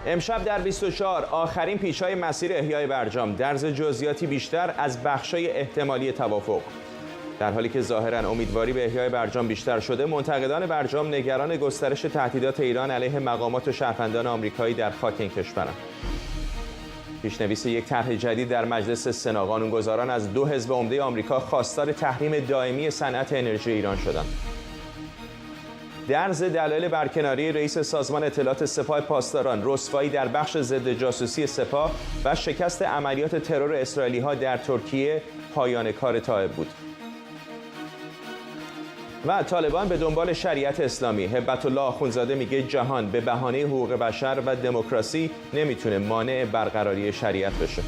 امشب در 24 آخرین پیچ‌های مسیر احیای برجام، درز جزئیاتی بیشتر از بخش‌های احتمالی توافق. در حالی که ظاهراً امیدواری به احیای برجام بیشتر شده، منتقدان برجام نگران گسترش تهدیدات ایران علیه مقامات و شهروندان آمریکایی در خاک این کشورند. پیشنویس یک طرح جدید در مجلس سنا، قانونگذاران از 2 حزب عمده آمریکا خواستار تحریم دائمی صنعت انرژی ایران شدند. درز دلایل برکناری رئیس سازمان اطلاعات سپاه پاسداران، رسوایی در بخش ضد جاسوسی سپاه و شکست عملیات ترور اسرائیلی‌ها در ترکیه پایان کار طائب بود. و طالبان به دنبال شریعت اسلامی. هبت الله آخوندزاده میگه جهان به بهانه حقوق بشر و دموکراسی نمیتونه مانع برقراری شریعت بشه.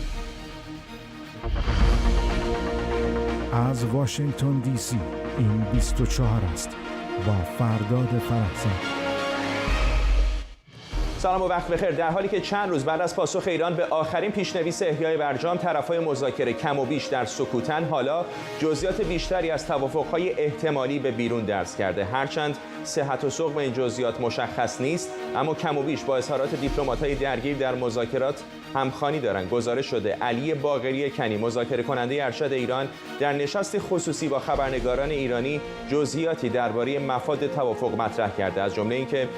از واشنگتن دی سی این 24 است با فرداد فرحزاد. سلام و وقت بخیر. در حالی که چند روز بعد از پاسخ ایران به آخرین پیشنویس احیای برجام، طرفهای مذاکره کم و بیش در سکوتن، حالا جزئیات بیشتری از توافق‌های احتمالی به بیرون درز کرده. هرچند صحت و سقم این جزئیات مشخص نیست، اما کم و بیش با اظهارات دیپلمات‌های درگیر در مذاکرات همخوانی دارند. گزارش شده علی باقری کنی، مذاکره کننده ارشد ایران، در نشستی خصوصی با خبرنگاران ایرانی جزئیاتی درباره مفاد توافق مطرح کرده، از جمله اینکه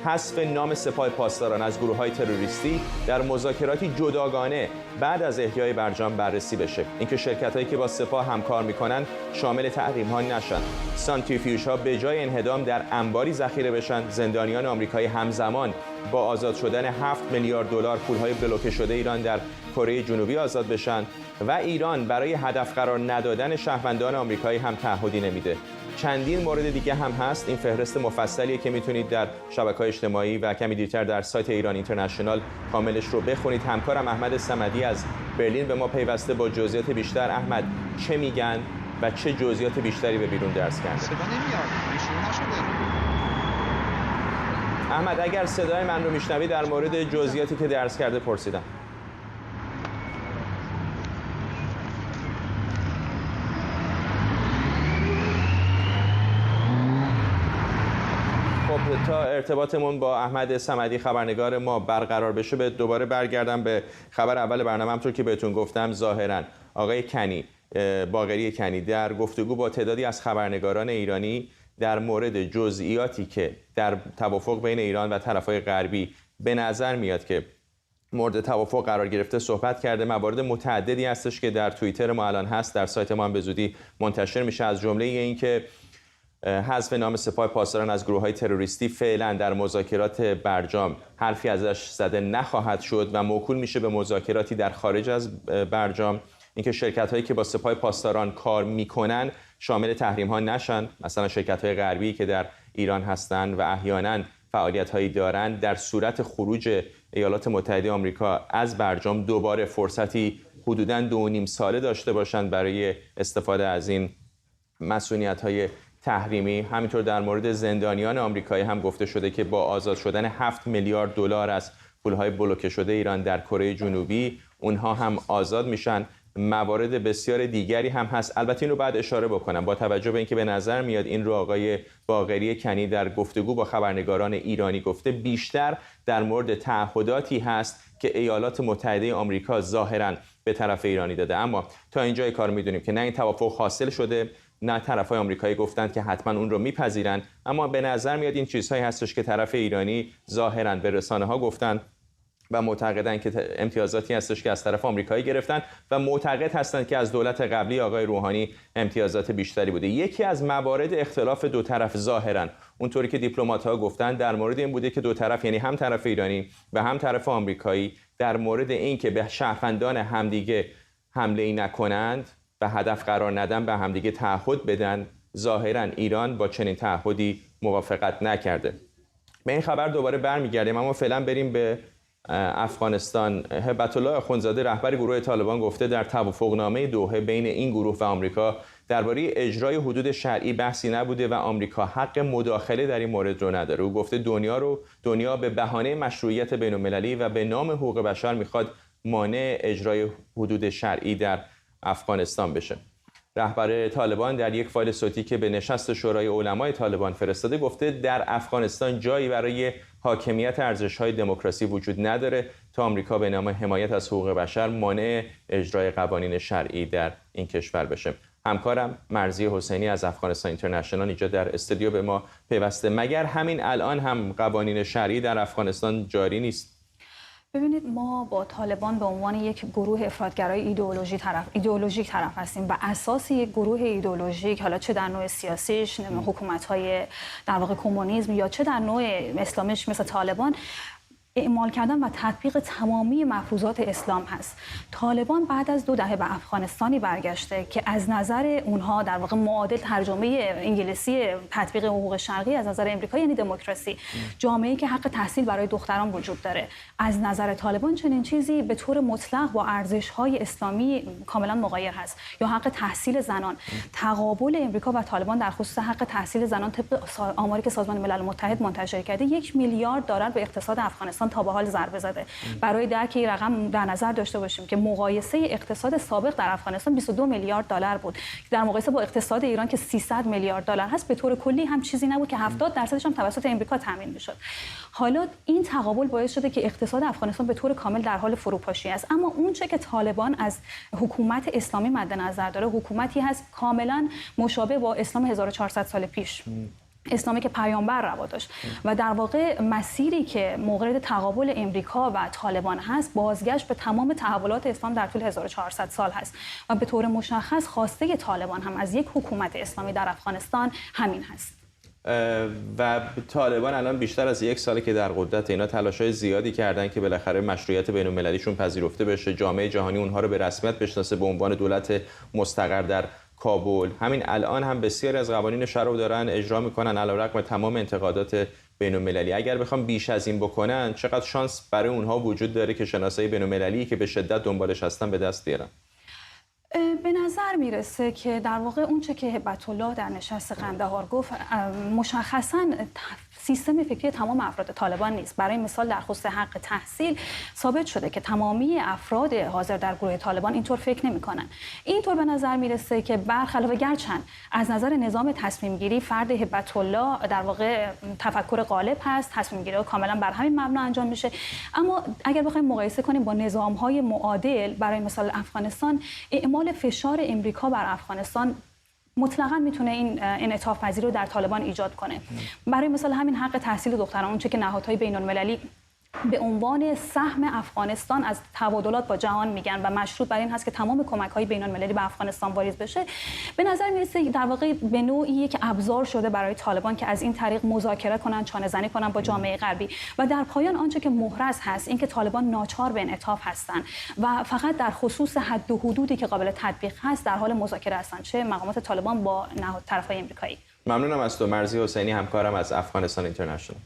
حذف نام سپاه پاسداران از گروه‌های تروریستی در مذاکراتی جداگانه بعد از احیای برجام بررسی بشه، اینکه شرکت‌هایی که با سپاه همکار می‌کنند شامل تحریم‌ها نشن، سانتریفیوژها به جای انهدام در انباری ذخیره بشن، زندانیان آمریکایی همزمان با آزاد شدن 7 میلیارد دلار پول‌های بلوکه شده ایران در کره جنوبی آزاد بشن و ایران برای هدف قرار ندادن شهروندان آمریکایی هم تعهدی نمیده. چندین مورد دیگه هم هست. این فهرست مفصلیه که میتونید در شبکه‌های اجتماعی و کمی دیرتر در سایت ایران اینترنشنال کاملش رو بخونید. همکارم احمد صمدی از برلین به ما پیوسته با جزئیات بیشتر. احمد، چه میگن و چه جزئیات بیشتری به بیرون درز کرده؟ صدا نمیاد، شروع نشده. احمد، اگر صدای من رو میشنوی در مورد جزئیاتی که درز کرده پرسیدم. تا ارتباطمون با احمد صمدی خبرنگار ما برقرار بشه، به دوباره برگردم به خبر اول برنامه. همونطور که بهتون گفتم، ظاهراً آقای کنی، باقری کنی، در گفتگو با تعدادی از خبرنگاران ایرانی در مورد جزئیاتی که در توافق بین ایران و طرفهای غربی به نظر میاد که مورد توافق قرار گرفته صحبت کرده. موارد متعددی هستش که در توییتر ما الان هست، در سایت ما هم به زودی منتشر میشه، از جمله این که حذف نام سپاه پاسداران از گروه‌های تروریستی فعلا در مذاکرات برجام حرفی ازش زده نخواهد شد و موکول میشه به مذاکراتی در خارج از برجام. اینکه شرکت‌هایی که با سپاه پاسداران کار میکنن شامل تحریم‌ها نشن، مثلا شرکت‌های غربی که در ایران هستن و احیانا فعالیت‌هایی دارن، در صورت خروج ایالات متحده آمریکا از برجام دوباره فرصتی حدوداً 2.5 ساله داشته باشند برای استفاده از این مسئولیت‌های تحریمی. همینطور در مورد زندانیان آمریکایی هم گفته شده که با آزاد شدن 7 میلیارد دلار از پولهای بلوکه شده ایران در کره جنوبی، اونها هم آزاد میشن. موارد بسیار دیگری هم هست. البته این رو بعد اشاره بکنم، با توجه به اینکه به نظر میاد این رو آقای باقری کنی در گفتگو با خبرنگاران ایرانی گفته، بیشتر در مورد تعهداتی هست که ایالات متحده آمریکا ظاهراً به طرف ایرانی داده. اما تا اینجای کار میدونیم که نه این توافق حاصل شده، نه طرفای آمریکایی گفتند که حتما اون رو میپذیرن، اما به نظر میاد این چیزهایی هستش که طرف ایرانی ظاهراً به رسانه‌ها گفتن و معتقدن که امتیازاتی هستش که از طرف آمریکایی گرفتن و معتقد هستند که از دولت قبلی آقای روحانی امتیازات بیشتری بوده. یکی از موارد اختلاف دو طرف ظاهراً اونطوری که دیپلمات‌ها گفتن در مورد این بوده که دو طرف، یعنی هم طرف ایرانی و هم طرف آمریکایی، در مورد اینکه به شهروندان همدیگه حمله نکنند و هدف قرار ندن به همدیگه تعهد بدن. ظاهراً ایران با چنین تعهدی موافقت نکرده. به این خبر دوباره برمیگردیم، اما فعلا بریم به افغانستان. هبت الله آخوندزاده، رهبر گروه طالبان، گفته در توافقنامه دوحه بین این گروه و آمریکا درباره اجرای حدود شرعی بحثی نبوده و آمریکا حق مداخله در این مورد رو نداره. او گفته دنیا به بهانه مشروعیت بین‌المللی و به نام حقوق بشر میخواد مانع اجرای حدود شرعی در افغانستان بشه. رهبر طالبان در یک فایل صوتی که به نشست شورای علمای طالبان فرستاده گفته در افغانستان جایی برای حاکمیت ارزش‌های دموکراسی وجود نداره تا آمریکا به نام حمایت از حقوق بشر مانع اجرای قوانین شرعی در این کشور بشه. همکارم مرضی حسینی از افغانستان اینترنشنال اینجا در استودیو به ما پیوسته. مگر همین الان هم قوانین شرعی در افغانستان جاری نیست؟ ببینید، ما با طالبان به عنوان یک گروه افراطگرای ایدئولوژیک طرف هستیم و اساس یک گروه ایدئولوژیک، حالا چه در نوع سیاسیش، حکومت‌های در واقع کمونیسم یا چه در نوع اسلامیش مثل طالبان، اعمال کردن و تطبیق تمامی مفروضات اسلام هست. طالبان بعد از 2 دهه به افغانستانی برگشته که از نظر اونها در واقع معادل ترجمه انگلیسی تطبیق حقوق شرعی از نظر امریکا یعنی دموکراسی، جامعه‌ای که حق تحصیل برای دختران وجود داره. از نظر طالبان چنین چیزی به طور مطلق با ارزش‌های اسلامی کاملا مغایر هست. یا حق تحصیل زنان، تقابل امریکا و طالبان در خصوص حق تحصیل زنان طبق آماری که سازمان ملل متحد منتشر کرده 1 میلیارد دلار به اقتصاد افغانستان تا به حال ضربه زده. برای درک این رقم در نظر داشته باشیم که مقایسه اقتصاد سابق در افغانستان 22 میلیارد دلار بود در مقایسه با اقتصاد ایران که 300 میلیارد دلار هست. به طور کلی هم چیزی نبود که 70% هم توسط امریکا تامین میشد. حالا این تقابل باعث شده که اقتصاد افغانستان به طور کامل در حال فروپاشی است. اما اون چه که طالبان از حکومت اسلامی مد نظر داره حکومتی هست کاملا مشابه با اسلام 1400 سال پیش، اسلامی که پیامبر روا داشت و در واقع مسیری که مورد تقابل امریکا و طالبان هست بازگشت به تمام تحولات اسلام در طول 1400 سال هست و به طور مشخص خواسته طالبان هم از یک حکومت اسلامی در افغانستان همین هست. و طالبان الان بیشتر از 1 ساله که در قدرت، اینا تلاش‌های زیادی کردن که بالاخره مشروعیت بین‌المللیشون پذیرفته بشه، جامعه جهانی اونها رو به رسمیت بشناسه به عنوان دولت مستقر در کابل. همین الان هم بسیاری از قوانین شرع رو دارن اجرا میکنن علیرغم تمام انتقادات بین‌المللی. اگر بخوام بیش از این بکنن چقدر شانس برای اونها وجود داره که شناسایی بین‌المللی که به شدت دنبالش هستن به دست بیارن؟ به نظر میرسه که در واقع اون چه که هبت الله در نشست قندهار گفت مشخصاً سیستم فکری تمام افراد طالبان نیست. برای مثال در خصوص حق تحصیل ثابت شده که تمامی افراد حاضر در گروه طالبان اینطور فکر نمی‌کنن. اینطور به نظر میرسه که برخلاف گرچند از نظر نظام تصمیم گیری فرد هبت الله در واقع تفکر غالب هست، تصمیم گیری کاملا بر همین مبنا انجام میشه، اما اگر بخوایم مقایسه کنیم با نظام‌های معادل، برای مثال افغانستان، اعمال فشار امریکا بر افغانستان مطلقاً میتونه این انعطاف پذیری رو در طالبان ایجاد کنه. برای مثال همین حق تحصیل دختران، اونچه که نهادهای بین‌المللی به عنوان سهم افغانستان از تبادلات با جهان میگن و مشروط بر این هست که تمام کمک‌های بین‌المللی به افغانستان واریز بشه، به نظر میرسه در واقع به نوعی یک ابزار شده برای طالبان که از این طریق مذاکره کنن، چانه‌زنی کنن با جامعه غربی. و در پایان آنچه که محرز هست این که طالبان ناچار به انعطاف هستن و فقط در خصوص حد و حدودی که قابل تطبیق هست در حال مذاکره هستن، چه مقامات طالبان با طرف‌های آمریکایی. ممنونم از تو مرضی حسینی، همکارم از افغانستان اینترنشنال.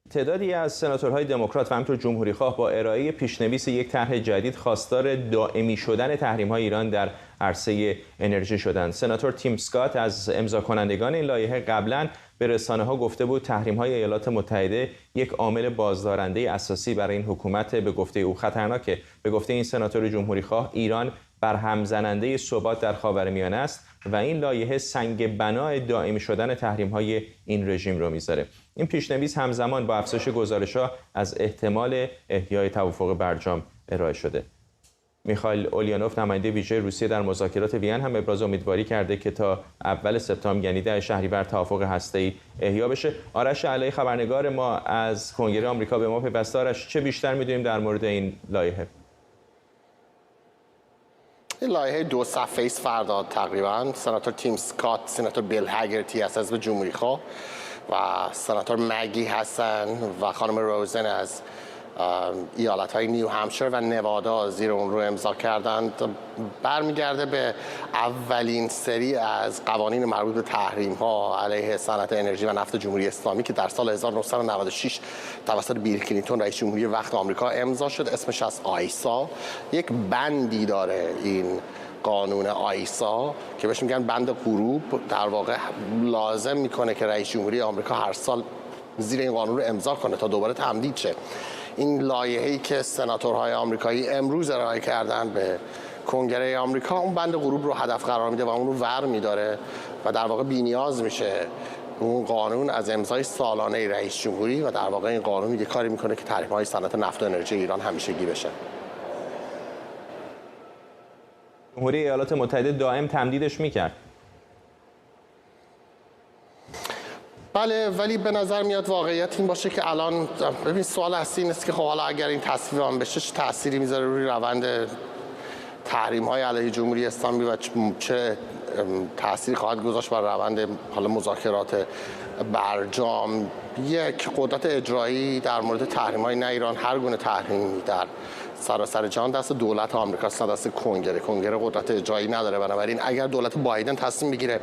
تعدادی از سناتورهای دموکرات و همینطور جمهوری‌خواه با ارائه پیشنویس یک طرح جدید خواستار دائمی شدن تحریم‌های ایران در عرصه انرژی شدند. سناتور تیم اسکات از امضا کنندگان این لایحه قبلاً به رسانه‌ها گفته بود تحریم‌های ایالات متحده یک عامل بازدارنده اساسی برای این حکومت. به گفته او خطرناکه. به گفته این سناتور جمهوری‌خواه ایران برهم زننده ثبات در خاورمیانه است و این لایحه سنگ بنای دائمی شدن تحریم‌های این رژیم رو میذاره. این پیشنویس همزمان با افزایش گزارش‌ها از احتمال احیای توافق برجام ارائه شده. میخائیل اولینوف نماینده ویژه روسیه در مذاکرات وین هم ابراز امیدواری کرده که تا اول سپتامبر یعنی 10 شهریور توافق هسته‌ای احیا بشه. آرش علایی خبرنگار ما از کنگره آمریکا به ما پیوسته. آرش، چه بیشتر می‌دونیم در مورد این لایحه؟ این لایحه 2 صفحه‌ای است. فردا تقریبا سناتور تیم اسکات، سناتور بیل هگرتی از حزب جمهوری‌خواه و سناتور مگی هستن و خانم روزن از ایالت‌های نیو همشایر و نوادا زیر اون رو امضا کردند. برمیگرده به اولین سری از قوانین مربوط به تحریم‌ها علیه صنعت انرژی و نفت جمهوری اسلامی که در سال 1996 توسط بیل کلینتون رئیس جمهوری وقت آمریکا امضا شد. اسمش از آیسا. یک بندی داره این قانون آیسا که بهش میگن بند غروب. در واقع لازم میکنه که رئیس جمهوری آمریکا هر سال زیر این قانون رو امضا کنه تا دوباره تمدید شه. این لایحه‌ای که سناتورهای آمریکایی امروز ارائه کردن به کنگره آمریکا اون بند غروب رو هدف قرار میده و اون رو ور میداره و در واقع بی‌نیاز میشه اون قانون از امضای سالانه رئیس جمهوری و در واقع این قانون یه کاری میکنه که تحریم‌های صنعت نفت و انرژی ایران همیشگی بشه. جمهوری ایالات متحده دائم تمدیدش میکرد. بله، ولی به نظر میاد واقعیت این باشه که الان ببین سوال اصلی این است که خب حالا اگر این تصویب هم بشه چه تأثیری میذاره روی روند تحریم‌های علیه جمهوری اسلامی و چه تأثیری خواهد گذاشت بر روند حالا مذاکرات برجام. یک قدرت اجرایی در مورد تحریم‌های نه ایران، هر گونه تحریمی در سراسر جهان دست دولت آمریکا است، دست کنگره قدرت اجرایی نداره. بنابراین اگر دولت بایدن تصمیم بگیره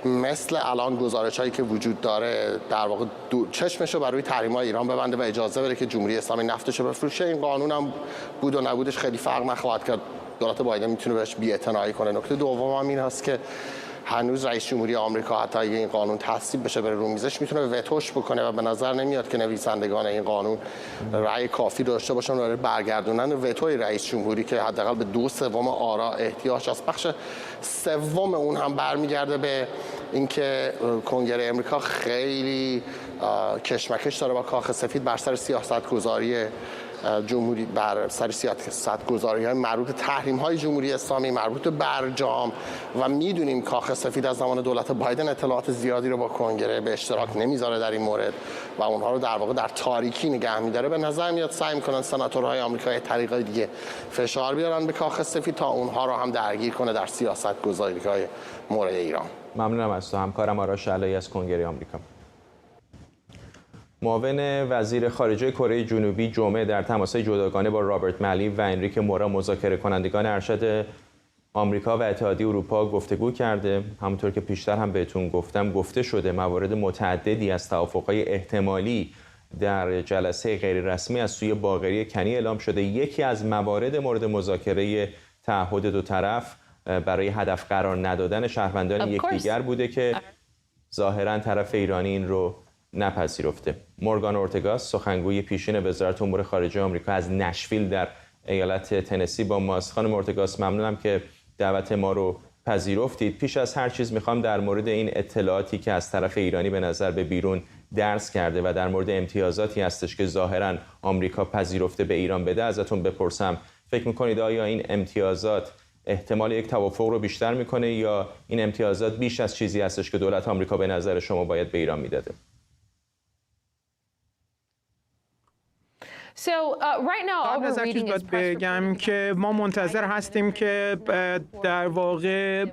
مثل الان گزارش‌هایی که وجود داره در واقع چشمشو بر روی تحریم‌های ایران ببنده و اجازه بده که جمهوری اسلامی نفتشو بفروشه، این قانون هم بود و نبودش خیلی فرق نخواهد کرد. دولت بایدن میتونه بهش بی‌اعتنایی کنه. نکته دوم هم این هست که هنوز رئیس جمهوری آمریکا حتی اگه این قانون تصویب بشه بره رو میزش میتونه وتوش بکنه و به نظر نمیاد که نویسندگان این قانون رأی کافی داشته باشن برای برگردوندن وتوی رئیس جمهوری که حداقل به 2/3 آرا احتیاج است. بخش سوم اون هم برمیگرده به اینکه کنگره آمریکا خیلی کشمکش داره با کاخ سفید بر سر سیاست‌گذاری جمهوری، بر سر سیاست‌گذاری‌های مربوط تحریم‌های جمهوری اسلامی، مربوط به برجام و میدونیم کاخ سفید از زمان دولت بایدن اطلاعات زیادی رو با کنگره به اشتراک نمیذاره در این مورد و اونها رو در واقع در تاریکی نگه می‌داره. به نظر میاد سعی می‌کنن سناتورهای آمریکایی طریقای دیگه فشار بیارن به کاخ سفید تا اونها رو هم درگیر کنه در سیاست‌گذاری‌های مورد ایران. ممنونم از تو همکارم آرش علایی از کنگره آمریکا. معاون وزیر خارجه کره جنوبی جمعه در تماس‌های جداگانه با رابرت ملی و انریک مورا مذاکره کنندگان ارشد آمریکا و اتحادیه اروپا گفتگو کرده. همونطور که پیشتر هم بهتون گفتم گفته شده موارد متعددی از توافق‌های احتمالی در جلسه غیررسمی از سوی باقری کنی اعلام شده. یکی از موارد مورد مذاکره تعهد دو طرف برای هدف قرار ندادن شهروندان یکدیگر بوده که ظاهراً طرف ایرانی این رو نپذیرفته. مورگان اورتگاس سخنگوی پیشین وزارت امور خارجه آمریکا از نشویل در ایالت تنسی با ماست. خانم اورتگاس ممنونم که دعوت ما رو پذیرفتید. پیش از هر چیز میخوام در مورد این اطلاعاتی که از طرف ایرانی به نظر به بیرون درز کرده و در مورد امتیازاتی هستش که ظاهراً آمریکا پذیرفته به ایران بده ازتون بپرسم. فکر میکنید آیا این امتیازات احتمال یک توافق رو بیشتر میکنه یا این امتیازات بیش از چیزی هستش که دولت آمریکا به نظر شما باید به ایران میداده؟ قبل از هر چیز باید بگم که ما منتظر هستیم که در واقع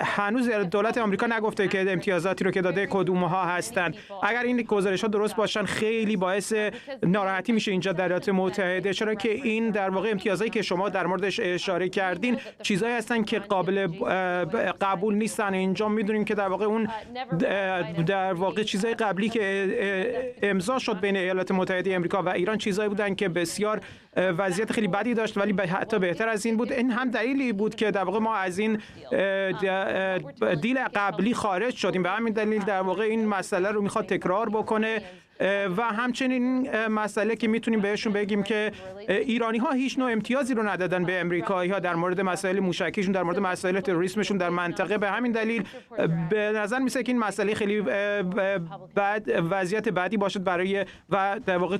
هنوز دولت آمریکا نگفته که امتیازاتی رو که داده کدومها هستند. اگر این گزارش‌ها درست باشن خیلی باعث ناراحتی میشه اینجا در ایالات متحده، چرا که این در واقع امتیازایی که شما در موردش اشاره کردین چیزایی هستن که قابل قبول نیستن. اینجا میدونیم که در واقع اون در واقع چیزای قبلی که امضا شد بین ایالات متحده آمریکا و ایران چیزایی بودن که بسیار وضعیت خیلی بدی داشت ولی حتی بهتر از این بود. این هم دلیلی بود که در واقع ما از این دیل قبلی خارج شدیم. به همین دلیل در واقع این مسئله رو میخواد تکرار بکنه و همچنین مسئله که میتونیم بهشون بگیم که ایرانی ها هیچ نوع امتیازی رو ندادن به امریکایی ها در مورد مسائل موشکیشون، در مورد مسائل تروریسمشون در منطقه. به همین دلیل به نظر میسه که این مسئله خیلی وضعیت بعدی باشد برای و در واقع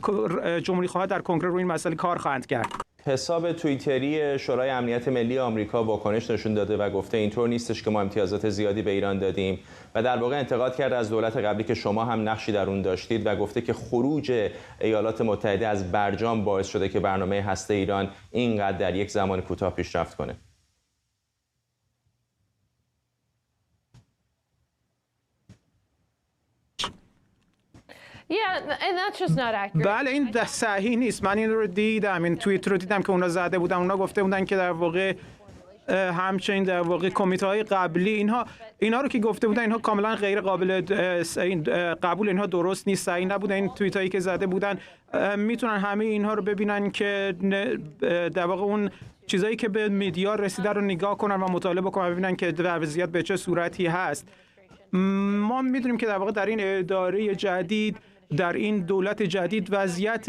جمهوری خواه در کنگره روی این مسئله کار خواهند کرد. حساب توییتری شورای امنیت ملی آمریکا واکنش نشون داده و گفته اینطور نیستش که ما امتیازات زیادی به ایران دادیم و در واقع انتقاد کرده از دولت قبلی که شما هم نقشی در اون داشتید و گفته که خروج ایالات متحده از برجام باعث شده که برنامه هسته ایران اینقدر در یک زمان کوتاه پیشرفت کنه. بله این صحیح نیست. من این رو دیدم، این توییت رو دیدم که اونا زده بودن. اونا گفته بودن که در واقع همچنین در واقع کمیته‌های قبلی اینها رو که گفته بودن اینها کاملا غیر قابل قبول، اینها درست نیست، صحیح نبوده. این توییتایی که زده بودن میتونن همه اینها رو ببینن که در واقع اون چیزایی که به مدیا رسیده رو نگاه کنن و مطالعه کنن و ببینن که وضعیت به چه صورتی هست. ما میدونیم که در واقع در این اداره جدید در این دولت جدید وضعیت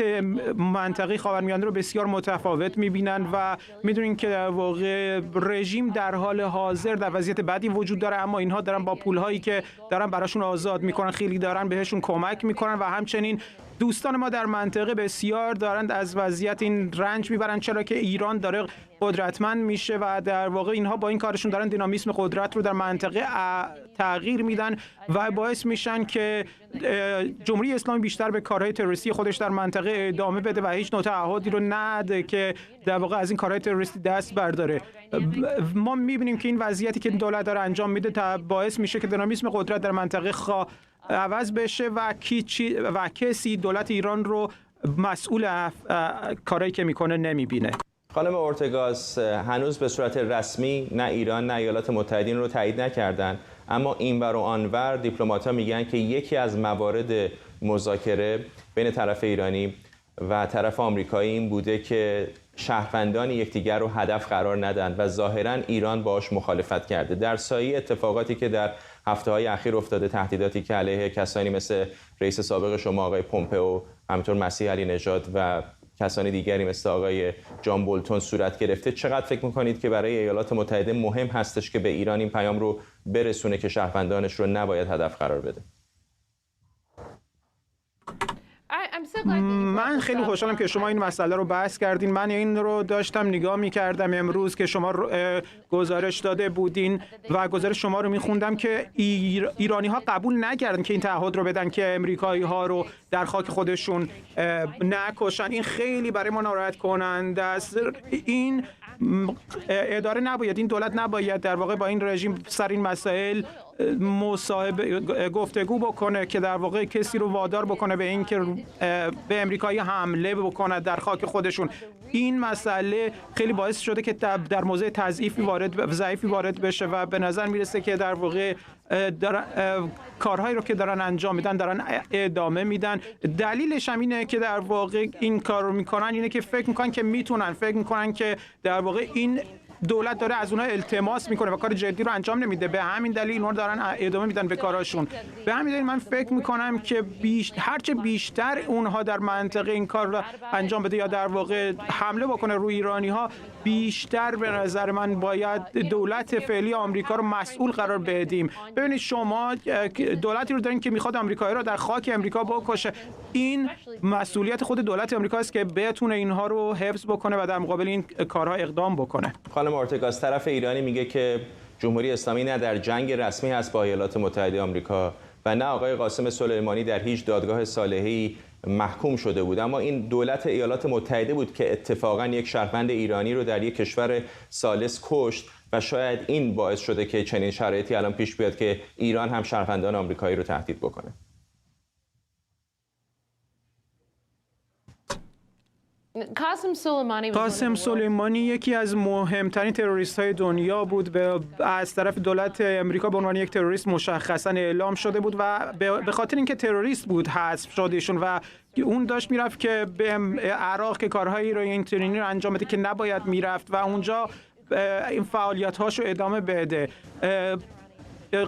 منطقه خاورمیانه رو بسیار متفاوت می‌بینند و می‌دونین که در واقع رژیم در حال حاضر در وضعیت بدی وجود داره، اما اینها دارن با پول‌هایی که دارن براشون آزاد می‌کنن خیلی دارن بهشون کمک می‌کنن و همچنین دوستان ما در منطقه بسیار دارند از وضعیت این رنج میبرن، چرا که ایران داره قدرتمند میشه و در واقع اینها با این کارشون دارن دینامیسم قدرت رو در منطقه تغییر میدن و باعث میشن که جمهوری اسلامی بیشتر به کارهای تروریستی خودش در منطقه ادامه بده و هیچ نوع تعهدی رو نده که در واقع از این کارهای تروریستی دست برداره. ما میبینیم که این وضعیتی که دولت داره انجام میده باعث میشه که دینامیسم قدرت در منطقه عوض بشه و کسی دولت ایران رو مسئول کارهایی که میکنه نمیبینه. خانم اورتگاس، هنوز به صورت رسمی نه ایران نه ایالات متحدین رو تایید نکردن، اما اینور و آنور دیپلمات‌ها میگن که یکی از موارد مذاکره بین طرف ایرانی و طرف آمریکایی این بوده که شهروندان یکدیگر رو هدف قرار ندن و ظاهراً ایران باهاش مخالفت کرده. در سایه اتفاقاتی که در هفته‌های اخیر افتاده، تهدیداتی که علیه کسانی مثل رئیس سابق شما آقای پومپئو، همینطور مسیح علی نژاد و کسان دیگری مثل آقای جان بولتون صورت گرفته، چقدر فکر می‌کنید که برای ایالات متحده مهم هستش که به ایران این پیام رو برسونه که شهروندانش رو نباید هدف قرار بده؟ من خیلی خوشحالم که شما این مسئله رو بحث کردین. من این رو داشتم نگاه می‌کردم امروز که شما گزارش داده بودین و گزارش شما رو می‌خوندم که ایرانی‌ها قبول نکردن که این تعهد رو بدن که امریکایی‌ها رو در خاک خودشون نکشن. این خیلی برای ما ناراحت کننده است. این اداره نباید، این دولت نباید در واقع با این رژیم سر این مسائل گفتگو بکنه که در واقع کسی رو وادار بکنه به این که به امریکایی حمله بکنه در خاک خودشون. این مسئله خیلی باعث شده که در موضع ضعیفی وارد بشه و به نظر میرسه که در واقع کارهایی رو که دارن انجام میدن دارن ادامه میدن. دلیلش هم اینه که در واقع این کار رو میکنن اینه که فکر میکنن که میتونن، فکر میکنن که در واقع این دولت داره از اونها التماس میکنه و کار جدی رو انجام نمیده. به همین دلیل اونها دارن ادامه میدن به کاراشون. به همین دلیل من فکر میکنم که هرچه بیشتر اونها در منطقه این کار رو انجام بده یا در واقع حمله بکنه روی ایرانی ها، بیشتر به نظر من باید دولت فعلی آمریکا رو مسئول قرار بدیم. ببینید شما دولتی رو دارین که میخواد آمریکایی رو در خاک امریکا بکشه. این مسئولیت خود دولت آمریکا است که بتونه اینها رو حفظ بکنه و در مقابل این کارها اقدام بکنه. خانم اورتگاس، طرف ایرانی میگه که جمهوری اسلامی نه در جنگ رسمی هست با ایالات متحده آمریکا و نه آقای قاسم سلیمانی در هیچ دادگاه صالحی محکوم شده بود، اما این دولت ایالات متحده بود که اتفاقا یک شهروند ایرانی رو در یک کشور ثالث کشت و شاید این باعث شده که چنین شرایطی الان پیش بیاد که ایران هم شهروندان آمریکایی رو تهدید بکنه. قاسم سلیمانی یکی از مهمترین تروریست‌های دنیا بود. از طرف دولت امریکا به عنوان یک تروریست مشخصاً اعلام شده بود و به خاطر اینکه تروریست بود حذف شد ایشون و اون داشت میرفت که به عراق که کارهایی رو اینطوری رو انجام بده که نباید میرفت و اونجا این فعالیت‌هاش رو ادامه بده.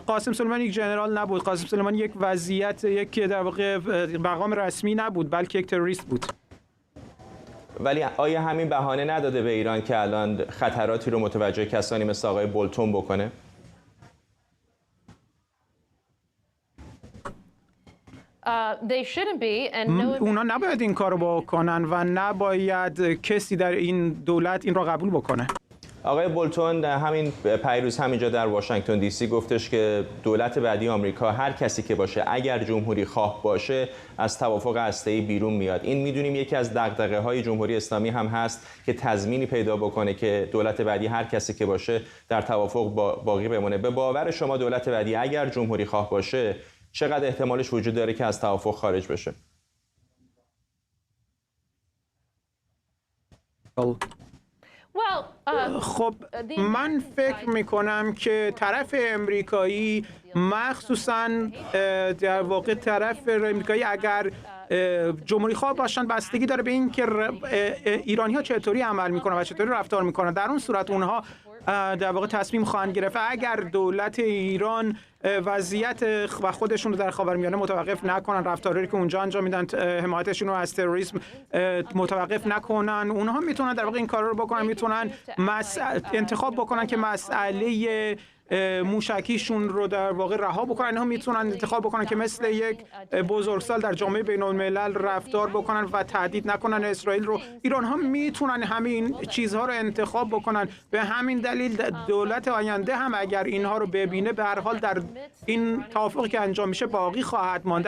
قاسم سلیمانی یک ژنرال نبود. قاسم سلیمانی یک یک در واقع مقام رسمی نبود، بلکه یک تروریست بود. ولی آیا همین بهانه نداده به ایران که الان خطراتی رو متوجه کسانی مثل آقای بولتون بکنه؟ اونا نباید این کارو بکنن و نباید کسی در این دولت این رو قبول بکنه. آقای بولتون همین پیروز همینجا در واشنگتن دی سی گفتش که دولت بعدی آمریکا هر کسی که باشه اگر جمهوری خواه باشه از توافق هسته‌ای بیرون میاد. این میدونیم یکی از دغدغه‌های جمهوری اسلامی هم هست که تضمینی پیدا بکنه که دولت بعدی هر کسی که باشه در توافق باقی بمونه. به باور شما دولت بعدی اگر جمهوری خواه باشه چقدر احتمالش وجود داره که از توافق خارج بشه؟ خب من فکر میکنم که طرف امریکایی مخصوصاً در واقع طرف امریکایی اگر جمهوری خواه باشن بستگی داره به این که ایرانی‌ها چطوری عمل میکنن و چطوری رفتار میکنن. در اون صورت اونها در واقع تصمیم خواهند گرفت. اگر دولت ایران وضعیت و خودشون رو در خاورمیانه متوقف نکنن، رفتاری که اونجا انجام میدن حمایتشون رو از تروریسم متوقف نکنن، اونها میتونن در واقع این کارا رو بکنن، میتونن انتخاب بکنن که مسئله موشکیشون رو در واقع رها بکنن. اینها میتونن انتخاب بکنن که مثل یک بزرگسال در جامعه بین الملل رفتار بکنن و تهدید نکنن اسرائیل رو. ایران ها میتونن همین چیزها رو انتخاب بکنن. به همین دلیل دولت آینده هم اگر اینها رو ببینه به هر حال در این توافقی که انجام میشه باقی خواهد ماند.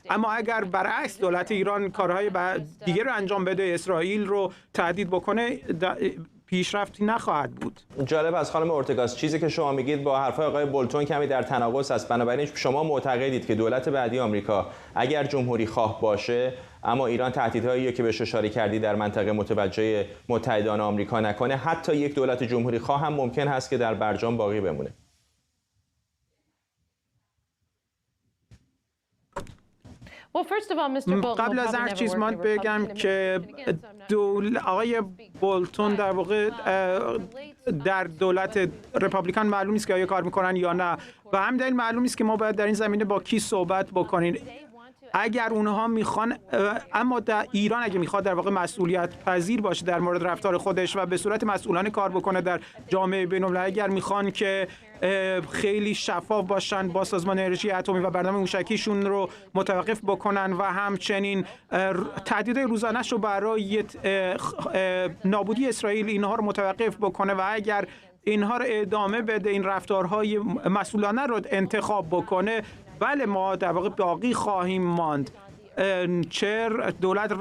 اما اگر برعکس دولت ایران کارهای دیگه رو انجام بده، اسرائیل رو تهدید بکنه، پیشرفتی نخواهد بود. جالب از خانم اورتگاس چیزی که شما میگید با حرفای آقای بولتون کمی در تناقض است. بنابراین شما معتقدید که دولت بعدی آمریکا اگر جمهوری خواه باشه اما ایران تهدیدهایی که بهش اشاره کردی در منطقه متوجه متحدان آمریکا نکنه، حتی یک دولت جمهوری خواه هم ممکن هست که در برجام باقی بمونه. قبل از هر چیز من بگم که آقای بولتون در واقع در دولت رپابلیکان معلوم نیست که آیا کار میکنن یا نه و همین دلیل معلوم نیست که ما باید در این زمینه با کی صحبت بکنیم. اگر اونها میخوان، اما در ایران اگه میخواد در واقع مسئولیت پذیر باشه در مورد رفتار خودش و به صورت مسئولانه کار بکنه در جامعه بین‌المللی، اگر میخوان که خیلی شفاف باشن با سازمان انرژی اتمی و برنامه موشکیشون رو متوقف بکنن و همچنین تهدیدهای روزانه‌اش رو برای نابودی اسرائیل اینها رو متوقف بکنه و اگر اینها رو ادامه بده، این رفتارهای مسئولانه رو انتخاب بکنه، بله ما در واقع باقی خواهیم ماند. چه دولت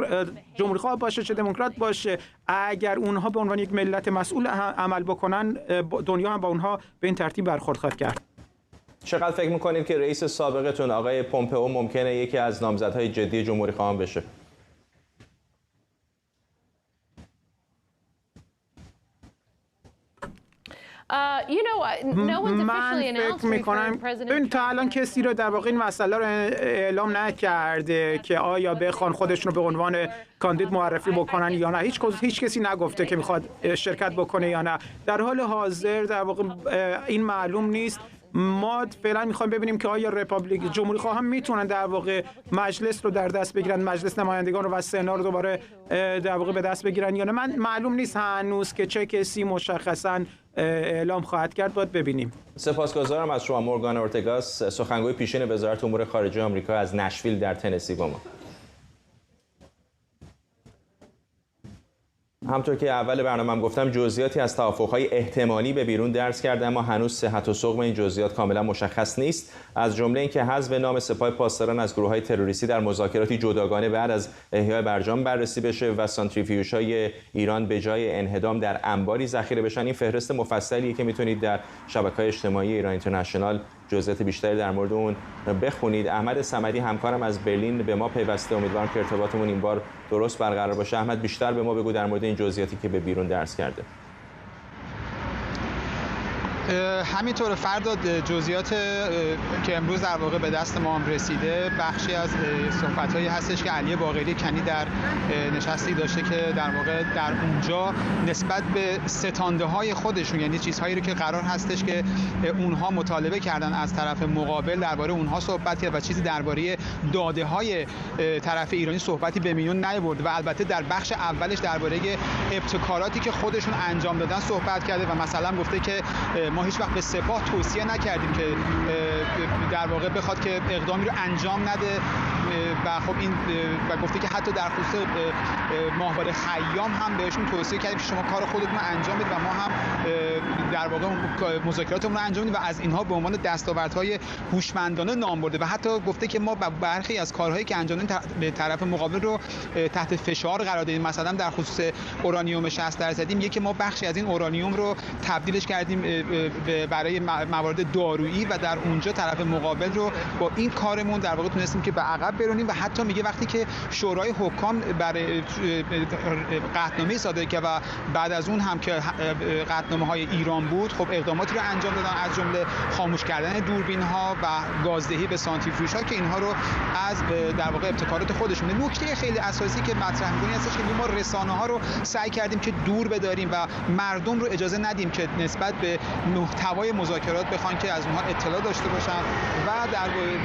جمهوری خواه باشه چه دموکرات باشه، اگر اونها به عنوان یک ملت مسئول عمل بکنن، دنیا هم با اونها به این ترتیب برخورد خواهد کرد. چقدر فکر میکنید که رئیس سابقتون آقای پومپئو ممکنه یکی از نامزدهای جدی جمهوری خواهان بشه؟ من فکر میکنم ببین تا الان کسی رو در واقع این مسئله رو اعلام نکرده که آیا بخوان خودشون رو به عنوان کاندید معرفی بکنن یا نه. هیچ کسی نگفته که میخواد شرکت بکنه یا نه. در حال حاضر در واقع این معلوم نیست. ما فعلا میخوایم ببینیم که آیا جمهوری خواهان میتونن در واقع مجلس رو در دست بگیرن، مجلس نمایندگان رو و سنا رو دوباره در واقع به دست بگیرن یا نه. من معلوم نیست هنوز که چه کسی مشخصاً اعلام خواهد کرد، باید ببینیم. سپاسگزارم از شما مورگان اورتگاس، سخنگوی پیشین وزارت امور خارجه آمریکا از نشویل در تنسی با ما. همطور که اول برنامه‌ام گفتم جزئیاتی از توافق‌های احتمالی به بیرون درز کرده، اما هنوز صحت و سقم این جزئیات کاملا مشخص نیست. از جمله اینکه حذف نام سپاه پاسداران از گروه‌های تروریستی در مذاکراتی جداگانه بعد از احیای برجام بررسی بشه و سانتریفیوژهای ایران به جای انهدام در انباری ذخیره بشن. این فهرست مفصلیه که میتونید در شبکه‌های اجتماعی ایران اینترنشنال جزئیات بیشتری در مورد اون بخونید. احمد صمدی همکارم از برلین به ما پیوسته، امیدوارم که ارتباطمون این بار درست برقرار باشه. احمد بیشتر به ما بگو در مورد این جزئیاتی که به بیرون درز کرده. همینطور فرداد، جزئیات که امروز در واقع به دست ما هم رسیده بخشی از صحبت‌هایی هستش که علی باقری کنی در نشستی داشته که در واقع در اونجا نسبت به ستانده‌های خودشون، یعنی چیزهایی رو که قرار هستش که اونها مطالبه کردن از طرف مقابل درباره اونها صحبت کرد و چیزی درباره داده‌های طرف ایرانی صحبتی به میون نیاورد و البته در بخش اولش درباره ابتکاراتی که خودشون انجام دادن صحبت کرده و مثلا گفته که ما هیچ وقت به سپاه توصیه نکردیم که در واقع بخواد که اقدامی رو انجام نده و خب این و گفته که حتی در خصوص ماهواره خیام هم بهشون توصیه کردیم که شما کار خودتون رو انجام بدید و ما هم در واقع مذاکراتمون رو انجام میدیم و از اینها به عنوان دستاوردهای هوشمندانه نام برده و حتی گفته که ما برخی از کارهایی که انجام دادیم به طرف مقابل رو تحت فشار قرار دادیم. مثلا در خصوص اورانیوم 60%، یکی ما بخشی از این اورانیوم رو تبدیلش کردیم برای موارد دارویی و در اونجا طرف مقابل رو با این کارمون در واقع تونستیم که به عقب برونیم و حتی میگه وقتی که شورای حکام برای قطعنامه صادر کرد و بعد از اون هم که قطعنامه‌های ایران بود، خب اقداماتی رو انجام دادن، از جمله خاموش کردن دوربین‌ها و گازدهی به سانتریفیوژها که اینها رو از در واقع ابتکارات خودشونه. نکته خیلی اساسی که مطرح می‌کنیم هستش که ما رسانه‌ها رو سعی کردیم که دور بداریم و مردم رو اجازه ندیم که نسبت به محتوای مذاکرات بخوان که از اونها اطلاع داشته باشن و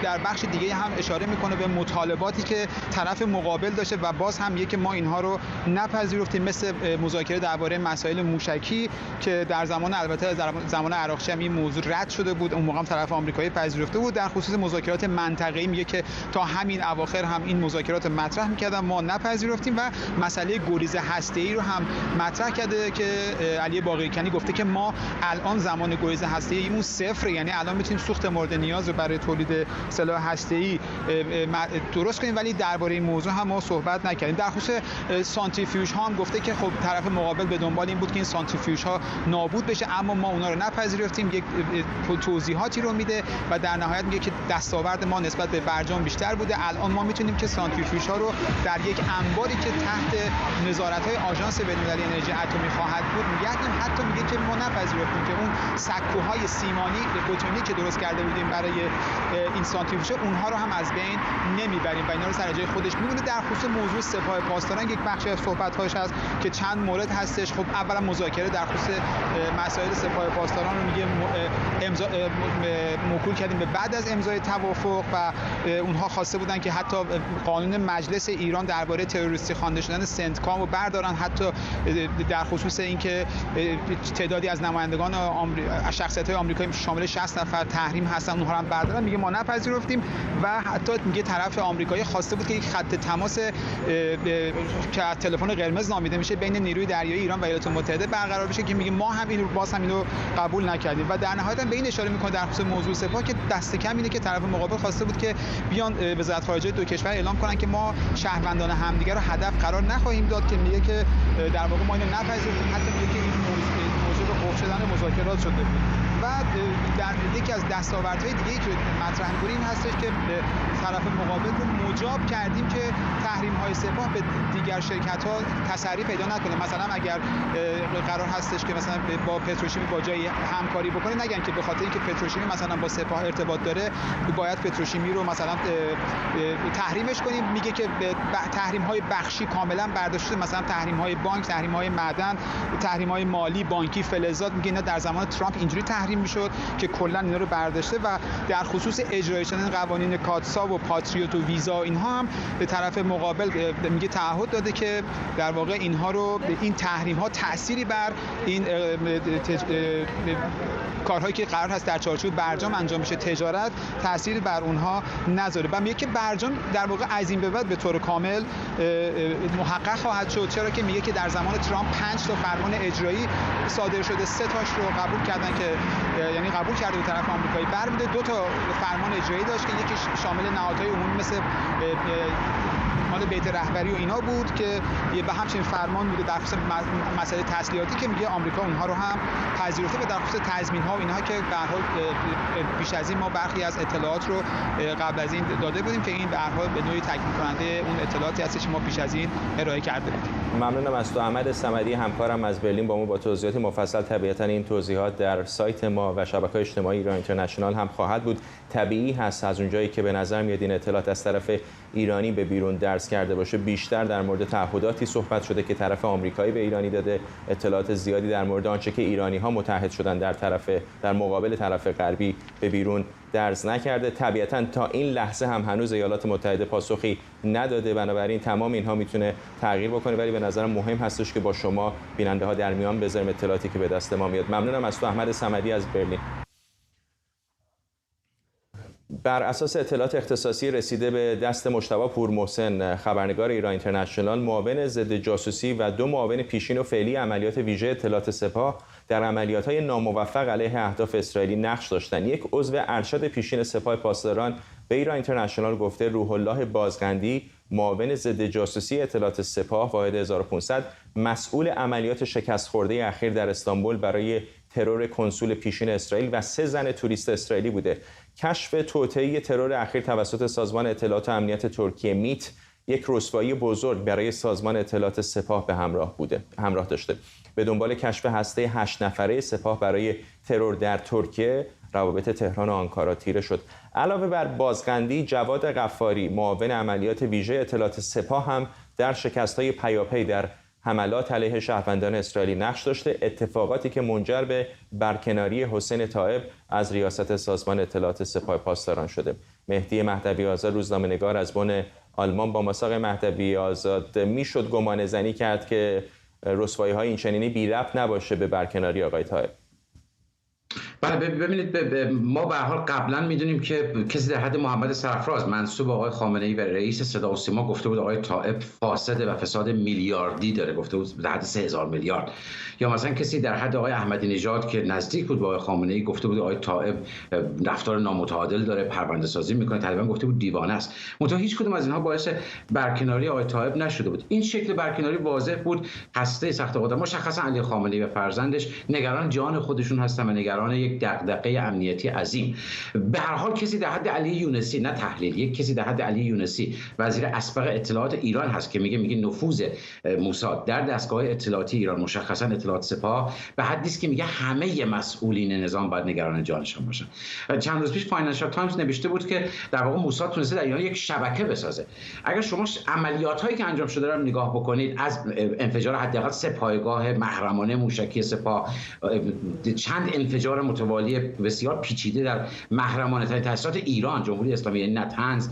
در بخش دیگه هم اشاره میکنه به مطالباتی که طرف مقابل داشته و باز هم میگه که ما اینها رو نپذیرفتیم، مثل مذاکره درباره مسائل موشکی که در زمان البته در زمان عراقچی هم این موضوع رد شده بود، اون موقع هم طرف آمریکایی پذیرفته بود. در خصوص مذاکرات منطقه‌ای میگه که تا همین اواخر هم این مذاکرات مطرح میکردن، ما نپذیرفتیم و مسئله گریز هسته‌ای رو هم مطرح کرده که علی باقری کنی گفته که ما الان زمان گریز هسته‌ای اون صفر، یعنی الان میتونیم سوخت مورد نیاز رو برای تولید سلاح هسته‌ای درست کنیم، ولی درباره این موضوع هم ما صحبت نکردیم. در خصوص سانتریفیوژ ها هم گفته که خب طرف مقابل به دنبال این بود که این سانتریفیوژ ها نابود بشه، اما ما اونا رو نپذیرفتیم. یک توضیحاتی رو میده و در نهایت میگه که دستاورد ما نسبت به برجام بیشتر بوده. الان ما میتونیم که سانتریفیوژ ها رو در یک انباری که تحت نظارت‌های آژانس بین‌المللی انرژی اتمی خواهد بود نگهداریم. حتی میگه که ما نپذیرفتیم که اون سکوهای سیمانی بتونی که درست کرده بودیم برای این سانتریفیوژ اونها رو هم از بین نمیبریم و اینا رو سر جای خودش میمونه. در خصوص موضوع سپاه پاسداران یک بخشی از صحبت‌هاش هست که چند مورد هستش. خب اولا مذاکره در خصوص مسائل سپاه پاسداران رو میگه امضا موکول کردیم به بعد از امضای توافق و اونها خواسته بودن که حتی قانون مجلس ایران درباره تروریستی خوانده شدن سنتکام رو بردارن، حتی در خصوص اینکه تعدادی از نمایندگان شخصیت‌های آمریکایی شامل 60 نفر تحریم هستن اونها هم بردارن. میگه ما نپذیرفتیم و حتی میگه طرف آمریکایی خواسته بود که یک خط تماس که تلفن قرمز نامیده میشه بین نیروی دریایی ایران و ایالات متحده برقرار بشه که میگه ما هم اینو باز هم اینو قبول نکردیم و در نهایت به این اشاره میکنه در خصوص موضوع سپاه که دست کم اینه که طرف مقابل خواسته بود که بیان وزارت خارجه دو کشور اعلام کنن که ما شهروندان همدیگه رو هدف قرار نخواهیم داد، که میگه که در واقع ما اینو نپذیرفتیم. حتی میگه که این موضوع به قفل شدن مذاکرات شده بود. و در یکی از دستاوردهای دیگه‌ای که مطرح می‌کنیم هستش که طرف مقابل رو مجاب کردیم که تحریم‌های سپاه به دیگر شرکت‌ها تسری پیدا نکنه. مثلا اگر قرار هستش که مثلا با پتروشیمی با جای همکاری بکنه، نگن که به خاطر اینکه پتروشیمی مثلا با سپاه ارتباط داره باید پتروشیمی رو مثلا تحریمش کنیم. میگه که تحریم‌های بخشی کاملا برداشته شده، مثلا تحریم‌های بانک، تحریم‌های معدن، تحریم‌های مالی، بانکی، فلزات. میگه اینا در زمان ترامپ اینجوری تحریم میشد که کلا اینا رو برداشته و در خصوص اجرای شدن قوانین کاتسا و پاتریوت و ویزا اینها هم به طرف مقابل میگه تعهد داده که در واقع اینها رو این تحریم ها تأثیری بر این کارهایی که قرار هست در چارچوب برجام انجام میشه تجارت تأثیری بر اونها نذاره. و میگه که برجام در واقع از این به بعد به طور کامل محقق خواهد شد، چرا که میگه که در زمان ترامپ 5 تا فرمان اجرایی صادر شده، 3 تاش رو قبول کردن که یعنی قبول کرده به طرف آمریکایی، برمیده 2 تا فرمان اجرایی داشت که یکی شامل نهادهای عمومی مثل مال بیت رهبری و اینا بود که به همچنین فرمان بوده در خصوص مسائل تسلیحاتی که میگه آمریکا اونها رو هم پذیرفته و در خصوص تضمین‌ها و اینها که به هر حال پیش از این ما برخی از اطلاعات رو قبل از این داده بودیم که این به هر حال به نوعی تکمیل کننده اون اطلاعاتی هستش که ما پیش از این ارائه کرده بودیم. ممنونم از تو احمد صمدی، همکارم از برلین با ما با توضیحات مفصل. طبیعتاً این توضیحات در سایت ما و شبکه‌های اجتماعی ایران اینترنشنال هم خواهد بود. طبیعی هست از اونجایی که به نظر میاد این اطلاعات از طرف ایرانی به بیرون درس کرده باشه، بیشتر در مورد تعهداتی صحبت شده که طرف آمریکایی به ایرانی داده، اطلاعات زیادی در مورد آنچه که ایرانی‌ها متحد شدن در مقابل طرف غربی به بیرون درز نکرده. طبیعتاً تا این لحظه هم هنوز ایالات متحده پاسخی نداده، بنابراین تمام اینها میتونه تغییر بکنه، ولی به نظرم مهم هستش که با شما بیننده ها در میان بذاریم اطلاعاتی که به دست ما میاد. ممنونم از تو احمد صمدی از برلین. بر اساس اطلاعات اختصاصی رسیده به دست مجتبی پورمحسن، خبرنگار ایران اینترنشنال، معاون ضد جاسوسی و 2 معاون پیشین و فعلی عملیات ویژه اطلاعات سپاه در عملیات‌های ناموفق علیه اهداف اسرائیلی نقش داشتند. یک عضو ارشد پیشین سپاه پاسداران به ایران اینترنشنال گفته روح الله بازغندی، معاون ضد جاسوسی اطلاعات سپاه واحد 1500، مسئول عملیات شکست خورده اخیر در استانبول برای ترور کنسول پیشین اسرائیل و 3 زن توریست اسرائیلی بوده کشف توطئه ترور اخیر توسط سازمان اطلاعات و امنیت ترکیه میت یک رسوایی بزرگ برای سازمان اطلاعات سپاه به همراه داشته. به دنبال کشف هسته 8 نفره سپاه برای ترور در ترکیه، روابط تهران و آنکارا تیره شد. علاوه بر بازقندی، جواد غفاری، معاون عملیات ویژه اطلاعات سپاه هم در شکست‌های پیاپی در حملات علیه شهروندان اسرائیلی نقش داشته، اتفاقاتی که منجر به برکناری حسین طائب از ریاست سازمان اطلاعات سپاه پاسداران شده. مهدی مهدوی آزاد، روزنامه‌نگار از بن آلمان، با مساق مهدوی آزاد، میشد گمان زنی کرد که رسوایی‌های این چنینی بی ربط نباشه به برکناری آقای طائب. بله ببینید ما به هر حال قبلا میدونیم که کسی در حد محمد سرفراز منسوب آقای خامنه‌ای و رئیس صدا و سیما گفته بود آقای طائب فاسد و فساد میلیاردی داره، گفته بود در حد 3000 میلیارد. یا مثلا کسی در حد آقای احمدی نژاد که نزدیک بود با آقای خامنه‌ای گفته بود آقای طائب رفتار نامتعادل داره، پرونده سازی میکنه، تقریبا گفته بود دیوانه است. منتها هیچ کدوم از اینها باعث برکناری آقای طائب نشده بود. این شکل برکناری واضح بود. هسته سخت قدرت مشخصا علی خامنه‌ای و فرزندش نگران جان خودشون هستن و نگران یک دغدغه امنیتی عظیم. به هر حال کسی در حد علی یونسی، نه تحلیل، یک کسی در حد علی یونسی وزیر اسبق اطلاعات ایران هست که میگه نفوذ موساد در دستگاه اطلاعاتی ایران، مشخصا اطلاعات سپاه، به حدی است که میگه همه مسئولین نظام باید نگران جانشان باشن. چند روز پیش فاینانشال تایمز نوشته بود که در واقع موساد تونسته در ایران یک شبکه بسازه. اگر شما عملیات‌هایی که انجام شده رو نگاه بکنید، از انفجار حداقل 3 پایگاه محرمانه موشکی سپاه، چند انفجار متوالی بسیار پیچیده در محرمانه ترین تأسیسات ایران، جمهوری اسلامی، یعنی نتنز،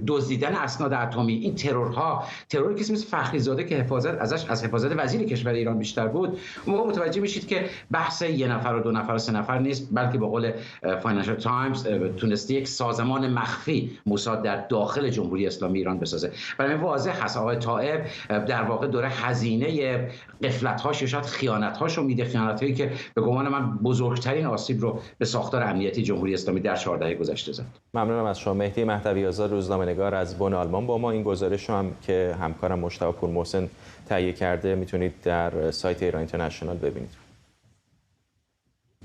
دزدیدن اسناد اتمی، این ترور کسی مثل فخری زاده که حفاظت ازش از حفاظت وزیر کشور ایران بیشتر بود، اون موقع متوجه میشید که بحث 1 نفر و 2 نفر و 3 نفر نیست، بلکه به قول فاینانشال تایمز تونسته یک سازمان مخفی موساد در داخل جمهوری اسلامی ایران بسازه. برای من واضح هست آقای طائب در واقع داره هزینه غفلت‌هاش یا شاید خیانت‌هاش رو میده، خیانت‌هایی که به گمان من بزرگترین آسیب رو به ساختار امنیتی جمهوری اسلامی در 4 دهه گذشته زد. ممنونم از شما. مهدی مهدوی آزاد، روزنامه‌نگار از بن آلمان، با ما این گزارش رو هم که همکارم مجتبی پورمحسن تهیه کرده میتونید در سایت ایران اینترنشنال ببینید.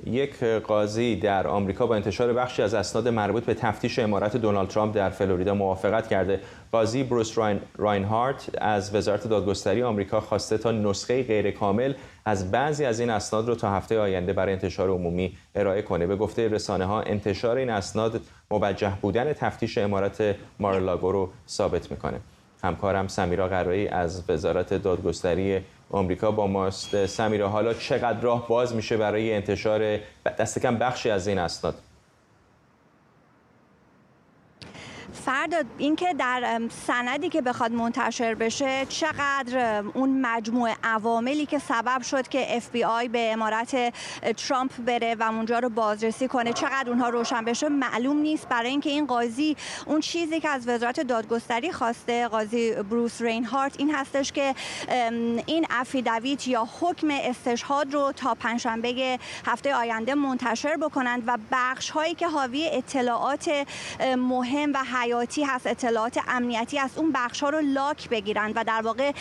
یک قاضی در آمریکا با انتشار بخشی از اسناد مربوط به تفتیش امارت دونالد ترامپ در فلوریدا موافقت کرده. قاضی بروس راینهارت از وزارت دادگستری آمریکا خواسته تا نسخه غیرکامل از بعضی از این اسناد رو تا هفته آینده برای انتشار عمومی ارائه کنه. به گفته رسانه‌ها انتشار این اسناد موجه بودن تفتیش امارت مارلاگو رو ثابت میکنه. همکارم سمیرا قرایی از وزارت دادگستری آمریکا با ماست. سمیرا، حالا چقدر راه باز میشه برای انتشار دست کم بخشی از این اسناد؟ فرداد، اینکه در سندی که بخواد منتشر بشه چقدر اون مجموعه عواملی که سبب شد که FBI به امارت ترامپ بره و اونجا رو بازرسی کنه چقدر اونها روشن بشه معلوم نیست. برای اینکه این قاضی اون چیزی که از وزارت دادگستری خواسته، قاضی بروس راینهارت، این هستش که این افیدویت یا حکم استشهاد رو تا پنجشنبه هفته آینده منتشر بکنند و بخش هایی که حاوی اطلاعات مهم و حیاتی هست، اطلاعات امنیتی هست، اون بخش ها رو لاک بگیرن و در واقع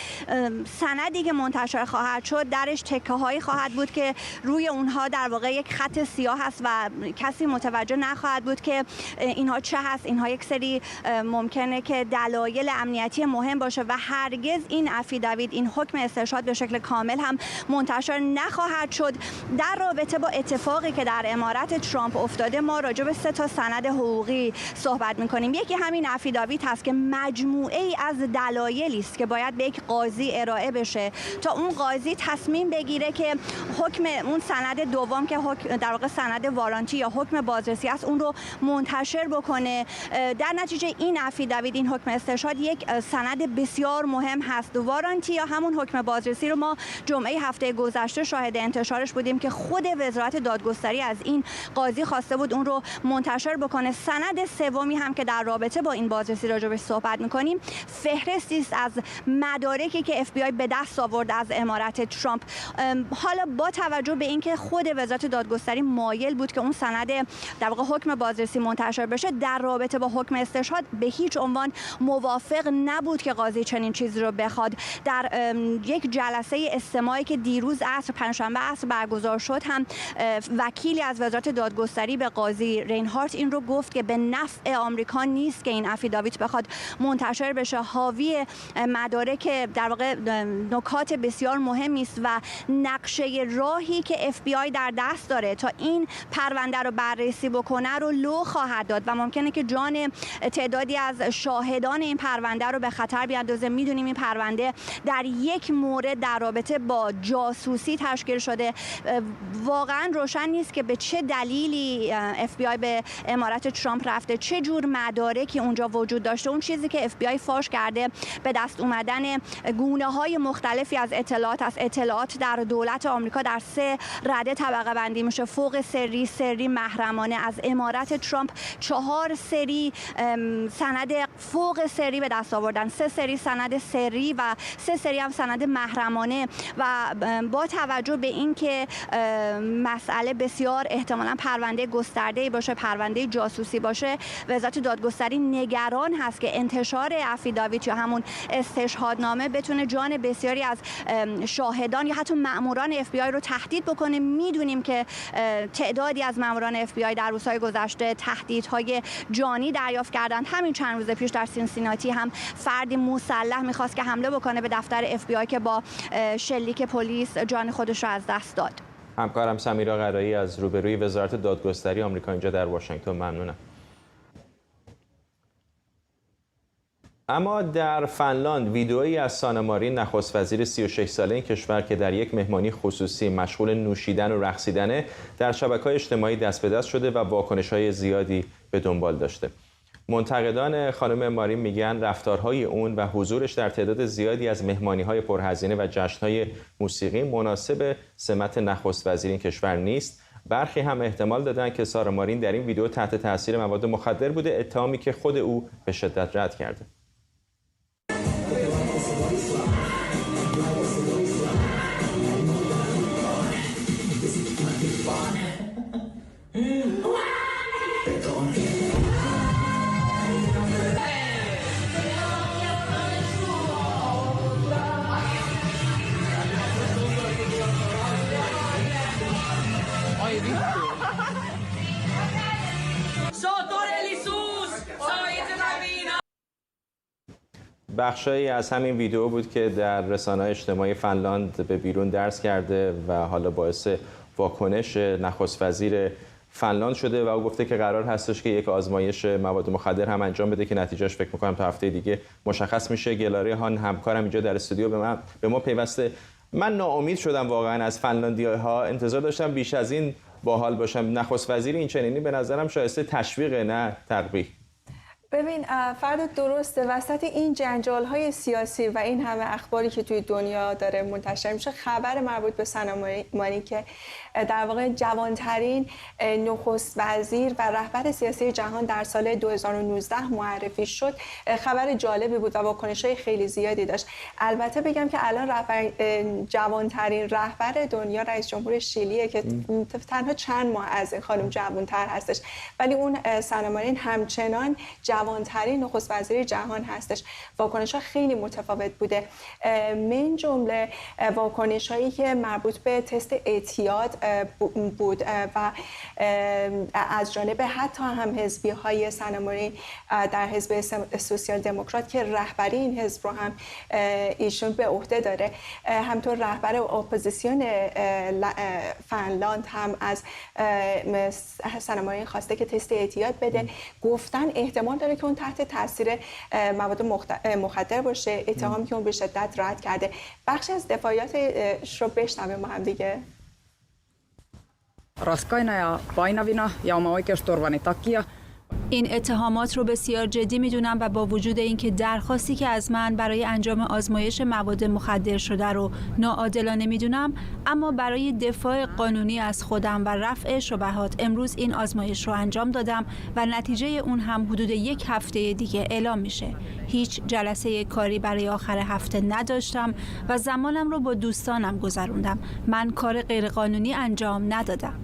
سندی که منتشر خواهد شد درش تکه هایی خواهد بود که روی اونها در واقع یک خط سیاه هست و کسی متوجه نخواهد بود که اینها چه هست. اینها یک سری ممکنه که دلایل امنیتی مهم باشه و هرگز این افیدویت، این حکم استشهاد به شکل کامل هم منتشر نخواهد شد. در رابطه با اتفاقی که در امارت ترامپ افتاده ما راجع به 3 تا سند حقوقی صحبت می‌کنیم. یکی همین افیدویت هست که مجموعه ای از دلایلی است که باید به یک قاضی ارائه بشه تا اون قاضی تصمیم بگیره که حکم اون سند دوم که در واقع سند وارانتی یا حکم بازرسی است اون رو منتشر بکنه. در نتیجه این افیدویت، این حکم استشهاد، یک سند بسیار مهم هست. وارانتی یا همون حکم بازرسی رو ما جمعه هفته گذشته شاهد انتشارش بودیم که خود وزارت دادگستری از این قاضی خواسته بود اون رو منتشر بکنه. سند سومی هم که در رابطه البته با این بازرسی راجبش صحبت میکنیم، فهرستی است از مدارکی که FBI به دست آورد از امارت ترامپ. حالا با توجه به اینکه خود وزارت دادگستری مایل بود که اون سند در واقع حکم بازرسی منتشر بشه، در رابطه با حکم استشهاد به هیچ عنوان موافق نبود که قاضی چنین چیزی رو بخواد. در یک جلسه استماعی که دیروز عصر پنجشنبه عصر برگزار شد هم وکیلی از وزارت دادگستری به قاضی رینهارت این رو گفت که به نفع آمریکا نیست که این افیداویت بخواد منتشر بشه، حاوی مدارک در واقع نکات بسیار مهمی است و نقشه راهی که FBI در دست داره تا این پرونده رو بررسی بکنه رو لو خواهد داد و ممکنه که جان تعدادی از شاهدان این پرونده رو به خطر بیاندازه. میدونیم این پرونده در یک مورد در رابطه با جاسوسی تشکیل شده. واقعا روشن نیست که به چه دلیلی FBI به امارت ترامپ رفته، چه جور مدارکی اونجا وجود داشته. اون چیزی که FBI فاش کرده به دست اومدن گونه‌های مختلفی از اطلاعات در دولت آمریکا در 3 رده طبقه بندی میشه: فوق سری، سری، محرمانه. از امارت ترامپ 4 سری سند فوق سری به دست آوردن، 3 سری سند سری و 3 سری هم سند محرمانه. و با توجه به اینکه مسئله بسیار احتمالاً پرونده گسترده‌ای باشه، پرونده جاسوسی باشه، وزارت دادگستری نگران هست که انتشار افیداویت یا همون استشهادنامه بتونه جان بسیاری از شاهدان یا حتی مأموران FBI رو تهدید بکنه. میدونیم که تعدادی از مأموران FBI در روزهای گذشته تهدیدهای جانی دریافت کردند. همین چند روز پیش در سینسیناتی هم فردی مسلح میخواست که حمله بکنه به دفتر FBI که با شلیک پلیس جان خودش رو از دست داد. همکارم سمیرا قرایی از روبروی وزارت دادگستری آمریکا اینجا در واشنگتن، ممنونم. اما در فنلاند ویدئویی از سانا مارین، نخست وزیر 36 ساله این کشور که در یک مهمانی خصوصی مشغول نوشیدن و رقصیدن در شبکه‌های اجتماعی دست به دست شده و واکنش‌های زیادی به دنبال داشته. منتقدان خانم مارین میگن رفتارهای اون و حضورش در تعداد زیادی از مهمانی‌های پرهزینه و جشن‌های موسیقی مناسب سمت نخست وزیر این کشور نیست. برخی هم احتمال دادن که سارا مارین در این ویدئو تحت تاثیر مواد مخدر بوده، اتهامی که خود او به شدت رد کرده. بخشایی از همین ویدئو بود که در رسانه‌های اجتماعی فنلاند به بیرون درز کرده و حالا باعث واکنش نخست وزیر فنلاند شده و او گفته که قرار هستش که یک آزمایش مواد مخدر هم انجام بده که نتیجهش فکر می‌کنم تا هفته دیگه مشخص میشه. گلاره هان همکارم اینجا در استودیو به ما پیوسته. من ناامید شدم واقعا از فنلاندی‌ها، انتظار داشتم بیش از این باحال باشم. نخست وزیر این چنینی به نظرم شایسته تشویق نه تقبیح. ببین فرد درسته وسط این جنجال‌های سیاسی و این همه اخباری که توی دنیا داره منتشر میشه، خبر مربوط به سانا مارین که در واقع جوانترین نخست وزیر و رهبر سیاسی جهان در سال 2019 معرفی شد، خبر جالبی بود و واکنش‌های خیلی زیادی داشت. البته بگم که الان جوانترین رهبر دنیا رئیس جمهور شیلیه که تنها چند ماه از این خانم جوانتر هستش، ولی اون سانا مارین همچنان جوانترین نخست وزیر جهان هستش. واکنش‌ها خیلی متفاوت بوده، من جمله واکنش‌هایی که مربوط به تست اعتیاد بود و از جانب حتی هم حزبی‌های سانا مارین در حزب سوسیال دموکرات که رهبری این حزب رو هم ایشون به عهده داره. همطور رهبر اپوزیسیون فنلاند هم از سانا مارین خواسته که تست اعتیاد بده. گفتن احتمال داره که اون تحت تاثیر مواد مخدر باشه، اتهامی که اون به شدت رد کرده. بخشی از دفاعیاتش رو بشنویم ما هم دیگه. Raskaina ja painavina ja oma oikeusturvani takia این اتهامات رو بسیار جدی میدونم و با وجود اینکه درخواستی که از من برای انجام آزمایش مواد مخدر شده رو ناعادلانه میدونم، اما برای دفاع قانونی از خودم و رفع شبهات امروز این آزمایش رو انجام دادم و نتیجه اون هم حدود 1 هفته دیگه اعلام میشه. هیچ جلسه کاری برای آخر هفته نداشتم و زمانم رو با دوستانم گذروندم. من کار غیرقانونی انجام ندادم.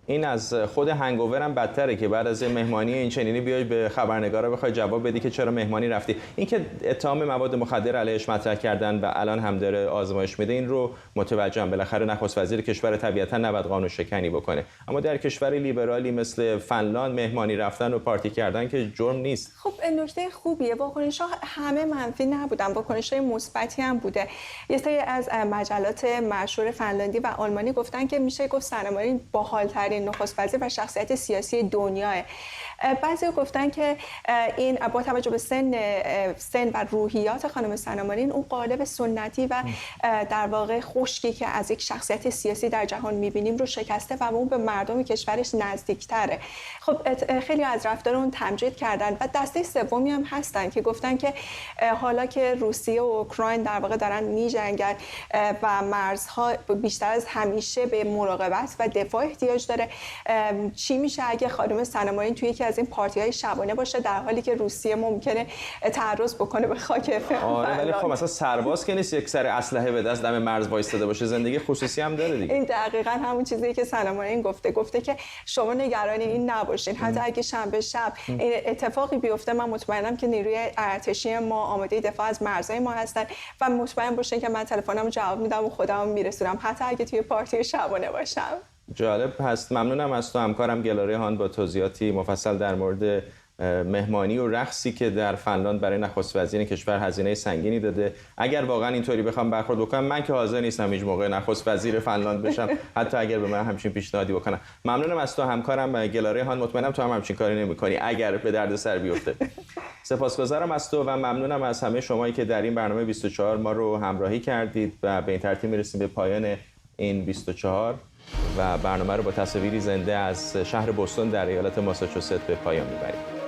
این از خود هنگوورم بدتره که بعد از مهمانی این چنینی بیای به خبرنگارا بخوای جواب بدی که چرا مهمانی رفتی. این که اتهام مواد مخدر علیهش مطرح کردن و الان هم داره آزمایش میده، این رو متوجهم. بالاخره نخست وزیر کشور طبیعتا نباید قانون شکنی بکنه، اما در کشور لیبرالی مثل فنلاند مهمانی رفتن و پارتی کردن که جرم نیست. خب نکته خوبیه، واکنش‌ها همه منفی نبودن، واکنش‌های مثبتی هم بوده. یه سری از مجلات مشهور فنلاندی و آلمانی گفتن که میشه گفت سنماری باحال‌ترین نخست وزیر و شخصیت سیاسی دنیاه. بعضی گفتن که این با توجه به سن و روحیات خانم سنامارین اون قالب سنتی و در واقع خشکی که از یک شخصیت سیاسی در جهان می‌بینیم رو شکسته و اون به مردم کشورش نزدیک‌تره. خب خیلی از رفتار اون تمجید کردن و دسته سومی هم هستن که گفتن که حالا که روسیه و اوکراین در واقع دارن می‌جنگن و مرزها بیشتر از همیشه به مراقبت و دفاع احتیاج داره، چی میشه اگه خانم سنامارین توی یکی از این پارتی‌های شبانه باشه در حالی که روسیه ممکنه تعرض بکنه به خاک آره، ولی خب مثلا سرباز که نیست یک سر اسلحه به دست دم مرز وایستاده باشه، زندگی خصوصی هم داره دیگه. این دقیقاً همون چیزی که سنامارین گفته که شما نگران این نباشین، حتی اگه شنبه شب این اتفاقی بیفته من مطمئنم که نیروی ارتشی ما آماده دفاع از مرزهای ما هستن و مطمئن باشین که من تلفنمو جواب میدم و خودم میرسونم حتی اگه توی پارتی شبانه باشم. جالب هست. ممنونم از تو همکارم گلاره هان با توضیحاتی مفصل در مورد مهمانی و رقصی که در فنلاند برای نخست وزیر کشور هزینه سنگینی داده. اگر واقعا اینطوری بخوام برخورد بکنم، من که حاضر نیستم هیچ موقع نخست وزیر فنلاند بشم حتی اگر به من همچین پیشنهادی بکنن. ممنونم از تو همکارم گلاره هان. مطمئنم تو هم همچین کاری نمی‌کنی اگر به درد سر بیفته. سپاسگزارم از تو و ممنونم از همه شمایی که در این برنامه 24 ما رو همراهی کردید و به این ترتیب میرسیم به پایان این 24 و برنامه رو با تصاویری زنده از شهر بوستون در ایالت ماساچوست به پایان میبریم.